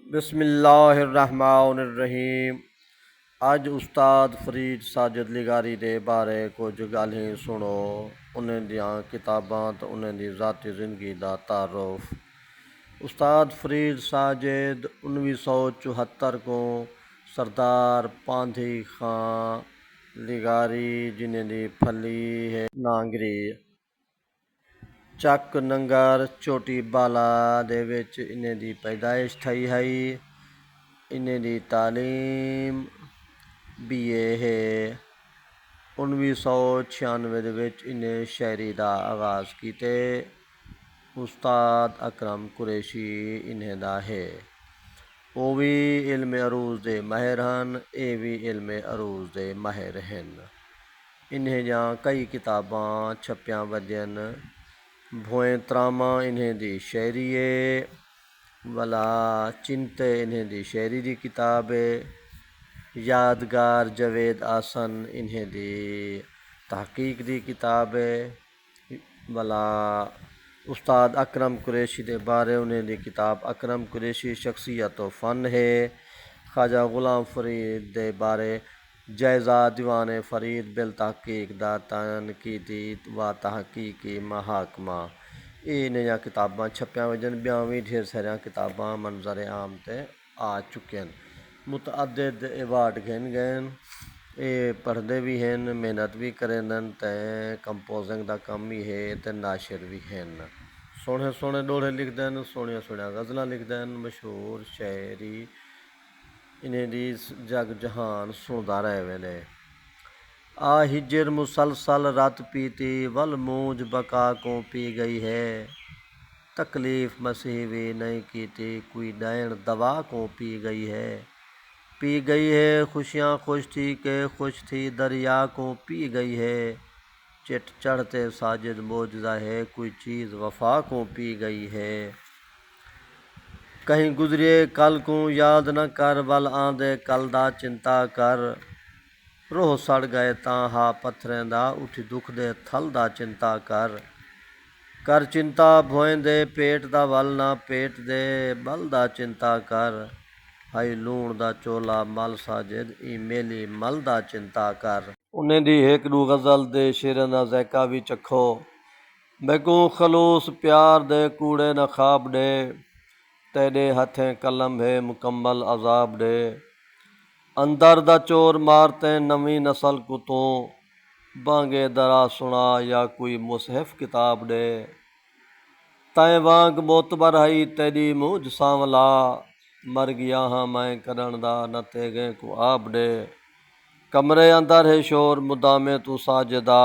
बिस्मिल्लाहिर्रहमानिर्रहीम। अज उस्ताद फरीद साजिद लिगारी दे बारे कुछ गल्लां सुनो। उन्हां दियां किताबां ते उन्हां दी ज़ाती ज़िंदगी दा तारुफ। उस्ताद फरीद साजिद 1974 को सरदार पांधी खां लिगारी जिन्हें दी फली है नांगरी ਚੱਕ ਨੰਗਰ ਚੋਟੀ ਬਾਲਾ ਦੇ ਵਿੱਚ ਇਹਨਾਂ ਦੀ ਪੈਦਾਇਸ਼ ਥਈ ਹੈ। ਇਹਨਾਂ ਦੀ ਤਾਲੀਮ BA ਹੈ। 1996 ਦੇ ਵਿੱਚ ਇਹਨੇ ਸ਼ਾਇਰੀ ਦਾ ਆਗਾਜ਼ ਕੀਤੇ। ਉਸਤਾਦ ਅਕਰਮ ਕੁਰੈਸ਼ੀ ਇਹਨਾਂ ਦਾ ਹੈ। ਉਹ ਵੀ ਇਲਮ ਅਰੂਜ਼ ਦੇ ਮਾਹਿਰ ਹਨ, ਇਹ ਵੀ ਇਲਮ ਅਰੂਜ਼ ਦੇ ਮਾਹਿਰ ਹਨ। इन्हें जा कई किताबां छपियां वजन भोए त्रामा इन्हें दी शायरी है। वला चिंते इन्हें दी शायरी दी किताब है। यादगार जवेद आसन इन्हें दी तहकीक दी किताब है। वला उस्ताद अकरम कुरैशी दे बारे उन्हें दी किताब अकरम कुरैशी शख्सियत व फ़न है। ख्वाजा गुलाम फरीद दे बारे जायज़ा दीवान फरीद बिल तहकीक दा तनकीदी व तहकीकी महाकमा इन्हें किताबां छपियां वजन। ब्यां भी ढेर सारिया किताबां मंजर आम ते आ चुकियां। मुतअद्दिद अवार्ड घिन गए। ये पढ़ते भी हैं, मेहनत भी करें ते कंपोजिंग का कम भी है ते नाशिर भी हैं। सोहने सोहने दोहे लिखते हैं, सोहनिया सोहनिया गज़लां लिखते हैं। मशहूर शायरी इन्हें दी जग जहान सुनदा रहे वेले। आ हिजर मुसलसल रत पीती वल मूज बका को पी गई है। तकलीफ मसीह भी नहीं कीती कोई डैन दवा को पी गई है। पी गई है खुशियाँ खुश थी के खुश थी दरिया को पी गई है। चिट चढ़ते साजिद मौजदा है कोई चीज़ वफा को पी गई है। कहीं गुजरे कल को याद न कर वल आंदे कल दा चिंता कर। रोह सड़ गए तां हा पत्थरें दा उठ दुख दे थल दा चिंता कर। कर चिंता भोएंदे पेट दा वल ना पेट दे बल दा चिंता कर। हाई लूण दा चोला मल साजिद ई मेली मल दा चिंता कर। उन्हें दी एक दू गज़ल दे शेरां दा ज़ायका भी चखो। मैकू खलूस प्यार दे कूड़े न खाब दे तेरे हथें कलम है मुकम्मल अजाब दे। अंदर दा चोर मारते नवी नस्ल को तू बांगे दरा सुना या कोई मुसहफ किताब दे। तय वांग मोतबर हई तेरी मूझ सांवला मर गया हाँ मैं करन दा न तेगे को आप दे। कमरे अंदर है शोर मुदामे तू साजिदा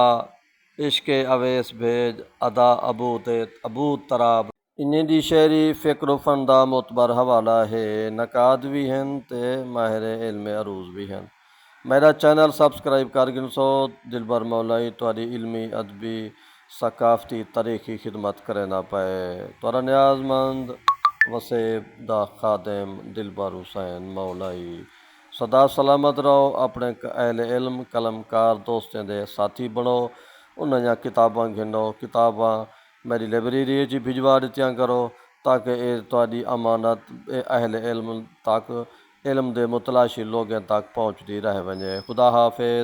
इश्के अवेस भेज अदा अबू तराब। इन्हें दी शायरी फ़िक्र फ़न दा मोतबर हवाला है। नकाद भी हैं ते माहिर इल्म अरूज़ भी हैं। मेरा चैनल सब्सक्राइब कर गिनसो। दिलबर मौलाई तुहाडी इल्मी अदबी सकाफती तारीखी खिदमत करे ना पाए। तुहारा न्याजमंद वसेब दा खादिम दिलबर हुसैन मौलाई। सदा सलामत रहो। अपने अहले इल्म कलमकार दोस्तें दे साथी बनो। उन्हां किताबां घिनो। किताबां मेरी लाइब्रेरी च भिजवा दित्तियां करो ताकि ये तुहाडी अमानत अहले इल्म तक इल्म दे मुतलाशी लोगों तक पहुँचती रह वञे। खुदा हाफिज़।